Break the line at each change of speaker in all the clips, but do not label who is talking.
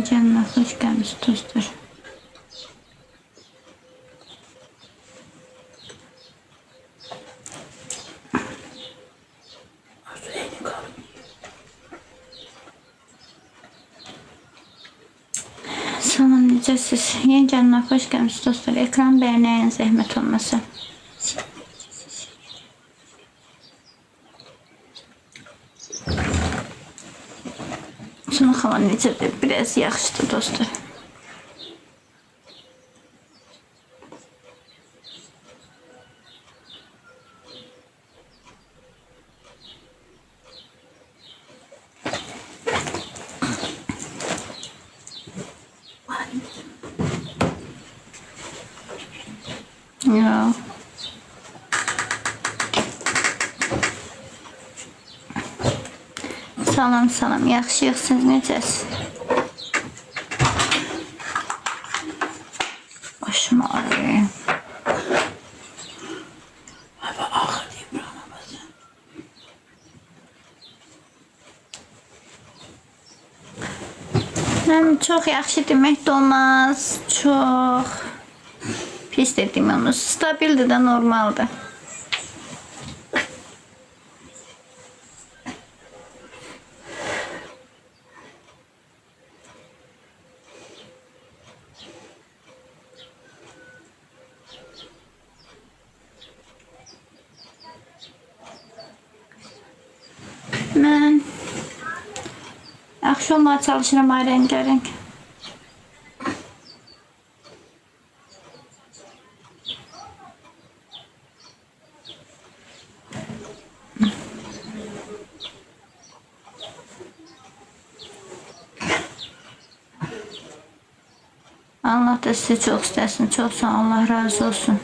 Canına hoş gelmiş dostlar. Salam, necəsiz? Yeni canına hoş gelmiş dostlar. Ekran beğenəyin zəhmət olmasa. Şunun hava necədir? Biraz yaxşıdır dostlar. Ya. Salam, salam. Yaxşıyıq, siz necəsiz? Başım ağrıyor.
Hava ağır deyib buranamazı.
Çox yaxşı demək də olmaz. Çox pis də demək olmaz. Stabildir də, normaldır. Mən yaxşı olmağa çalışıram, ay rəngarəng. Allah da sizi çox istəsin, çox sağ olun, Allah razı olsun.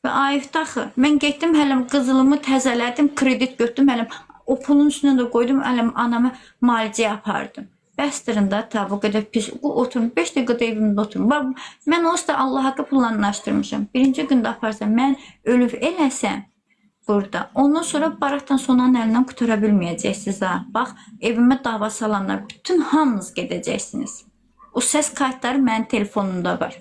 Və ayıqda axı, mən getdim hələm qızılımı təzələdim, kredit götürdüm hələm, o pulun üstünə də qoydum, hələm anamı müalicəyə apardım. Bəstirin də ta bu qədər pis, oturum, 5 dəqiqədə evimdə oturum. Mən o üstə Allah haqqı planlaşdırmışam. Birinci gündə aparsam, mən ölüb eləsəm burada, ondan sonra baraktan sonanın əlindən qutara bilməyəcəksiniz ha. Bax, evimə dava salanlar, bütün hamınız gedəcəksiniz. O səs kayıtları mənim telefonumda var.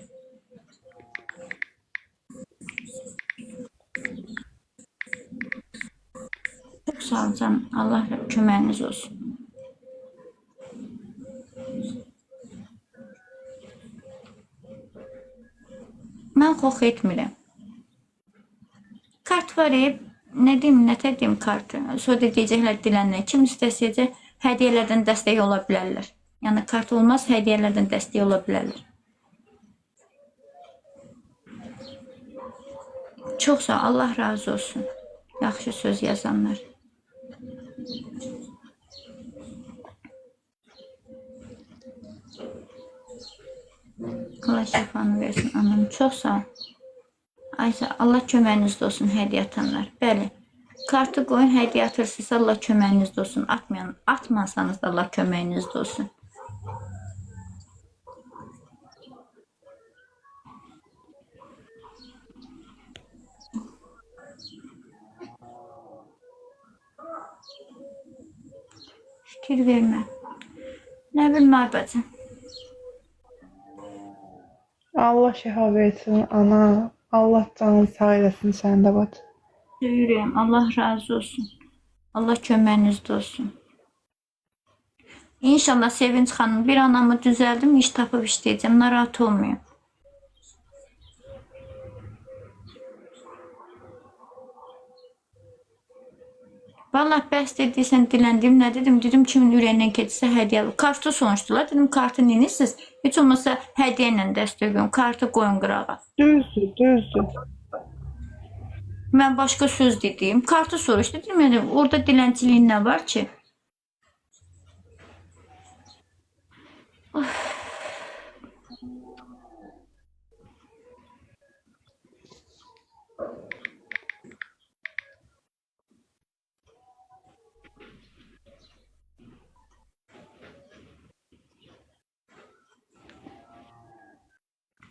Çok sağ olun canım. Allah köməyiniz olsun. Mən xox etmirəm. Kart var ne diyeyim, nə deyim kartı. Sonra deyəcəklər dilənlər. Kim istəsəcək hədiyyələrdən dəstək ola bilərlər. Yəni kart olmaz, hədiyyələrdən dəstək ola bilərlər. Çox sağ ol, Allah razı olsun. Yaxşı söz yazanlar. Allah şəfanı versin anam. Çox sağ ol. Ayşə, Allah köməyinizdə olsun hədiyyə atanlar. Bəli. Kartı qoyun, hədiyyə atırsınızsa Allah köməyinizdə olsun. Atmasanız da Allah köməyinizdə olsun. Fikir vermə. Nə bilmə bacım.
Allah şifa versin ana. Allah canını sağ eləsin sən də bacı.
Yüreğim, Allah razı olsun. Allah köməyinizdə olsun. İnşallah Sevinç xanım, bir anamı düzəldim, iş tapıb işləyəcəm, narahat olmayın. Vallahi bəs dediysən, diləndim, nə dedim? Dedim kimin ürəyindən keçsə hədiyyə alır. Kartı sonuçdular. Dedim kartı neyiniz? Heç olmasa hədiyyə ilə dəstəkləyim. Kartı qoyun qırağa.
Düzdür, düzdür.
Mən başqa söz dedim. Kartı soruşdu. Dedim, yəni, orada dilənçiliyin nə var ki?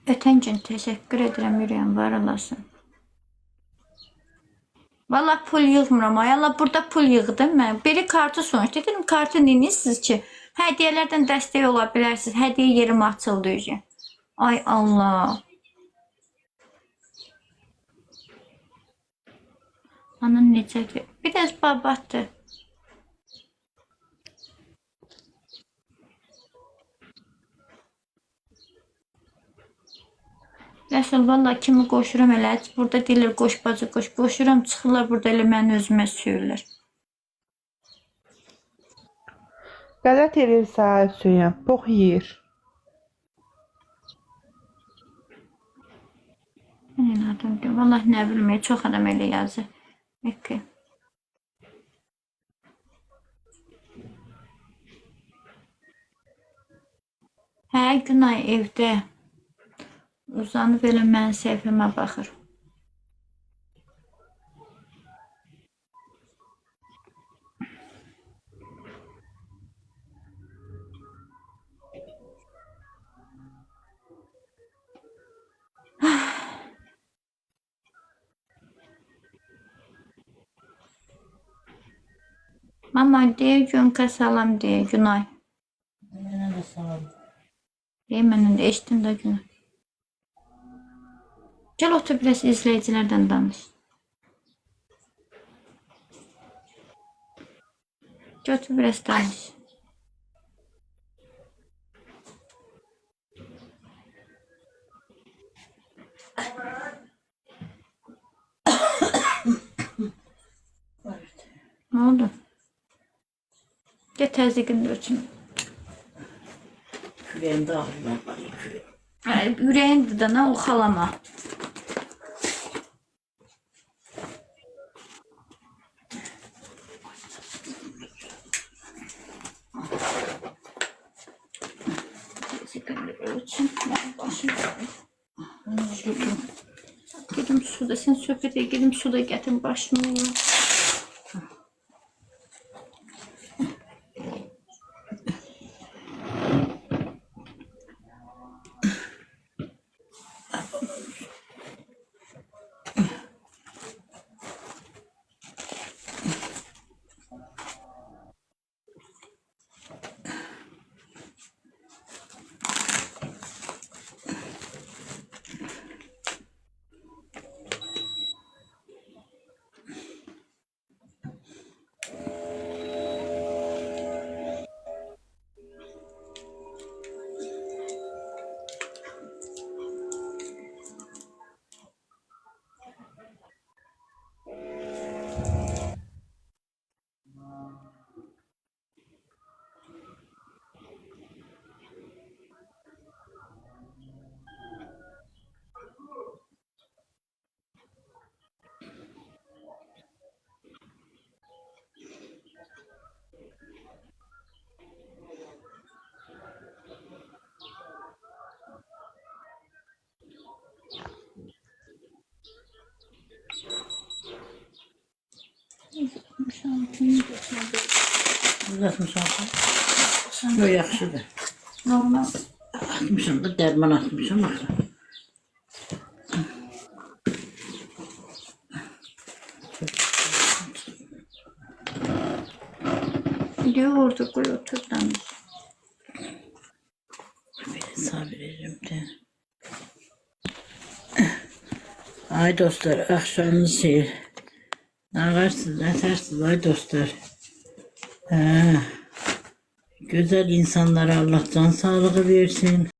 Ötən gün təşəkkür edirəm, ürəyim var olasın. Valla pul yığmıram. Ay Allah burada pul yığdım mən. Biri kartı sonuçta. Dedim kartı neyiniz ki? Hədiyyələrdən dəstək ola bilərsiniz. Hədiyyə yerim açıldı üzə. Ay Allah. Anam necədir? Biraz babatdır. Rəsul valla kimi qoşuram elə. Burada deyirlər qoş bacı qoş. Qoşuram çıxırlar burada elə məni özümə sürürlər.
Qələt edir sahib Süyan. Pox yeyir.
Mən adam deyim. Valla nə bilməyəm. Çox adam elə yazır. Okay. Hə, Günay evdə. Uzanıb elə mənim səhifəmə baxır. Mama deyə Günka salam deyə Günay.
Mənə də salam.
Deyə məndən də eşitdim də Günay. Gəl otur biraz izləyicilərdən danış. Gəl otur biraz danış. Ne oldu? Gəl təzyiqini ölçün.
Kürəyimdə ağrılar var.
Ürəyindir də nə oxalama. Təzyiqini ölçün. Başım ağrıyor. Gedim suda, sen söhbət et, gedim suda gətir başımı.
Uzatmışam. Yox, yaxşıdır.
Normal.
Atmışam da, dərman atmışam axı.
Video orada koy otur danış.
Belə sabir edirəm də. Ay dostlar, axşamınız xeyir. Ağarsınız, ətərsiniz ay dostlar. Güzel insanlara Allah can sağlığı versin.